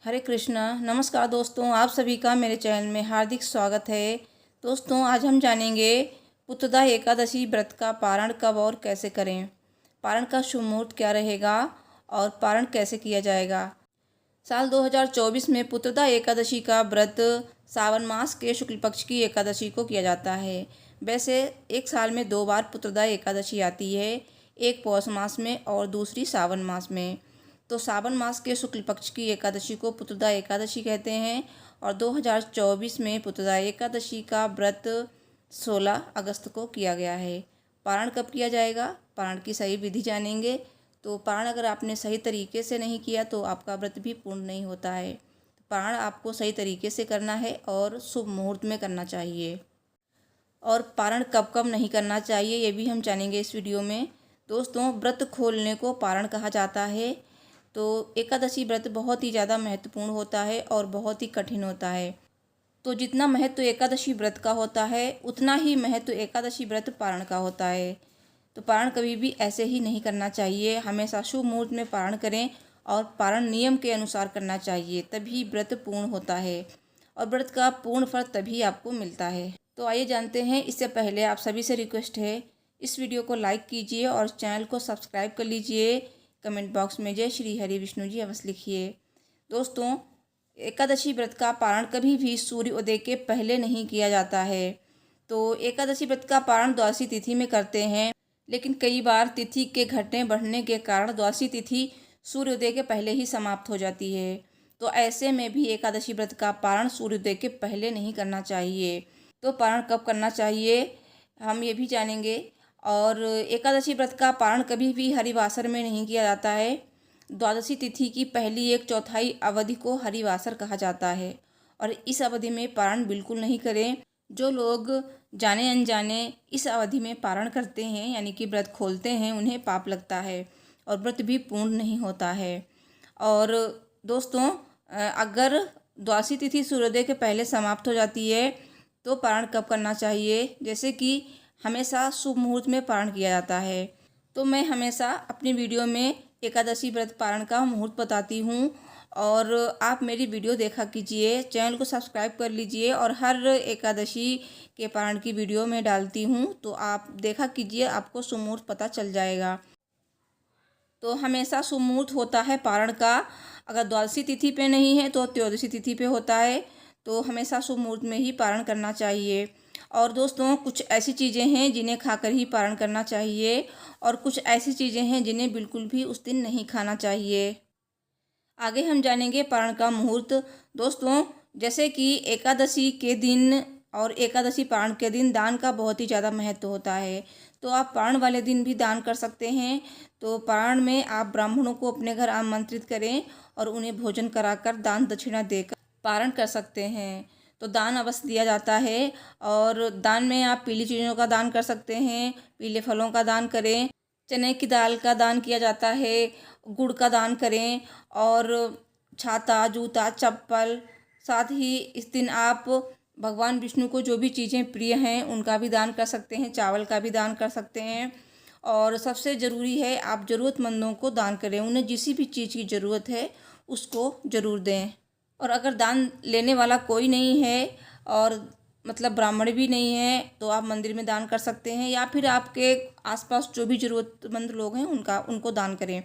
हरे कृष्णा। नमस्कार दोस्तों, आप सभी का मेरे चैनल में हार्दिक स्वागत है। दोस्तों, आज हम जानेंगे पुत्रदा एकादशी व्रत का पारण कब और कैसे करें, पारण का शुभ मुहूर्त क्या रहेगा और पारण कैसे किया जाएगा। साल 2024 में पुत्रदा एकादशी का व्रत सावन मास के शुक्ल पक्ष की एकादशी को किया जाता है। वैसे एक साल में 2 बार पुत्रदा एकादशी आती है, एक पौष मास में और दूसरी सावन मास में। तो सावन मास के शुक्ल पक्ष की एकादशी को पुत्रदा एकादशी कहते हैं और 2024 में पुत्रदा एकादशी का व्रत 16 अगस्त को किया गया है। पारण कब किया जाएगा, पारण की सही विधि जानेंगे। तो पारण अगर आपने सही तरीके से नहीं किया तो आपका व्रत भी पूर्ण नहीं होता है। पारण आपको सही तरीके से करना है और शुभ मुहूर्त में करना चाहिए। और पारण कब कब नहीं करना चाहिए ये भी हम जानेंगे इस वीडियो में। दोस्तों, व्रत खोलने को पारण कहा जाता है। तो एकादशी व्रत बहुत ही ज़्यादा महत्वपूर्ण होता है और बहुत ही कठिन होता है। तो जितना महत्व एकादशी व्रत का होता है उतना ही महत्व एकादशी व्रत पारण का होता है। तो पारण कभी भी ऐसे ही नहीं करना चाहिए, हमेशा शुभ मुहूर्त में पारण करें और पारण नियम के अनुसार करना चाहिए, तभी व्रत पूर्ण होता है और व्रत का पूर्ण फल तभी आपको मिलता है। तो आइए जानते हैं। इससे पहले आप सभी से रिक्वेस्ट है, इस वीडियो को लाइक कीजिए और चैनल को सब्सक्राइब कर लीजिए। कमेंट बॉक्स में जय श्री हरि विष्णु जी अवश्य लिखिए। दोस्तों, एकादशी व्रत का पारण कभी भी सूर्योदय के पहले नहीं किया जाता है। तो एकादशी व्रत का पारण द्वादशी तिथि में करते हैं, लेकिन कई बार तिथि के घटने बढ़ने के कारण द्वादशी तिथि सूर्योदय के पहले ही समाप्त हो जाती है। तो ऐसे में भी एकादशी व्रत का पारण सूर्योदय के पहले नहीं करना चाहिए। तो पारण कब करना चाहिए हम ये भी जानेंगे। और एकादशी व्रत का पारण कभी भी हरिवासर में नहीं किया जाता है। द्वादशी तिथि की पहली 1/4 अवधि को हरिवासर कहा जाता है और इस अवधि में पारण बिल्कुल नहीं करें। जो लोग जाने अनजाने इस अवधि में पारण करते हैं यानी कि व्रत खोलते हैं, उन्हें पाप लगता है और व्रत भी पूर्ण नहीं होता है। और दोस्तों, अगर द्वादशी तिथि सूर्योदय के पहले समाप्त हो जाती है तो पारण कब करना चाहिए, जैसे कि हमेशा शुभ मुहूर्त में पारण किया जाता है। तो मैं हमेशा अपनी वीडियो में एकादशी व्रत पारण का मुहूर्त बताती हूँ और आप मेरी वीडियो देखा कीजिए, चैनल को सब्सक्राइब कर लीजिए और हर एकादशी के पारण की वीडियो मैं डालती हूँ, तो आप देखा कीजिए, आपको शुभ मुहूर्त पता चल जाएगा। तो हमेशा शुभ मुहूर्त होता है पारण का। अगर द्वादशी तिथि पे नहीं है तो त्रयोदशी तिथि पे होता है। तो हमेशा शुभ मुहूर्त में ही पारण करना चाहिए। और दोस्तों, कुछ ऐसी चीज़ें हैं जिन्हें खाकर ही पारण करना चाहिए और कुछ ऐसी चीज़ें हैं जिन्हें बिल्कुल भी उस दिन नहीं खाना चाहिए। आगे हम जानेंगे पारण का मुहूर्त। दोस्तों, जैसे कि एकादशी के दिन और एकादशी पारण के दिन दान का बहुत ही ज़्यादा महत्व होता है। तो आप पारण वाले दिन भी दान कर सकते हैं। तो पारण में आप ब्राह्मणों को अपने घर आमंत्रित करें और उन्हें भोजन कराकर दान दक्षिणा देकर पारण कर सकते हैं। तो दान अवश्य दिया जाता है और दान में आप पीली चीज़ों का दान कर सकते हैं, पीले फलों का दान करें, चने की दाल का दान किया जाता है, गुड़ का दान करें और छाता, जूता, चप्पल। साथ ही इस दिन आप भगवान विष्णु को जो भी चीज़ें प्रिय हैं उनका भी दान कर सकते हैं, चावल का भी दान कर सकते हैं। और सबसे ज़रूरी है आप ज़रूरतमंदों को दान करें, उन्हें जिस भी चीज़ की ज़रूरत है उसको ज़रूर दें। और अगर दान लेने वाला कोई नहीं है और मतलब ब्राह्मण भी नहीं है तो आप मंदिर में दान कर सकते हैं या फिर आपके आसपास जो भी ज़रूरतमंद लोग हैं उनको दान करें।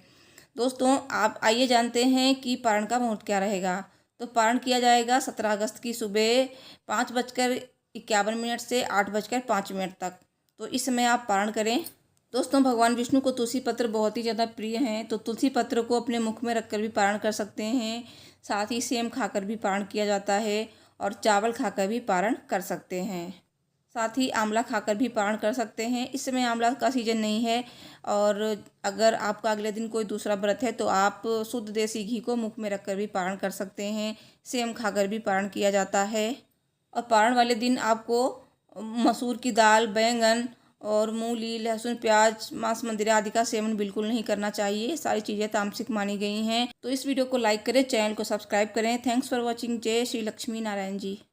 दोस्तों, आप आइए जानते हैं कि पारण का मुहूर्त क्या रहेगा। तो पारण किया जाएगा 17 अगस्त की सुबह 5:51 से 8:05 तक। तो इस समय आप पारण करें। दोस्तों, भगवान विष्णु को तुलसी पत्र बहुत ही ज़्यादा प्रिय हैं, तो तुलसी पत्र को अपने मुख में रखकर भी पारण कर सकते हैं। साथ ही सेम खाकर भी पारण किया जाता है और चावल खाकर भी पारण कर सकते हैं। साथ ही आंवला खाकर भी पारण कर सकते हैं। इस समय आंवला का सीजन नहीं है। और अगर आपका अगले दिन कोई दूसरा व्रत है तो आप शुद्ध देसी घी को मुख में रखकर भी पारण कर सकते हैं। सेम खाकर भी पारण किया जाता है। और पारण वाले दिन आपको मसूर की दाल, बैंगन और मूली, लहसुन, प्याज, मांस, मंदिरा आदि का सेवन बिल्कुल नहीं करना चाहिए। सारी चीज़ें तामसिक मानी गई हैं। तो इस वीडियो को लाइक करें, चैनल को सब्सक्राइब करें। Thanks for watching. जय श्री लक्ष्मी नारायण जी।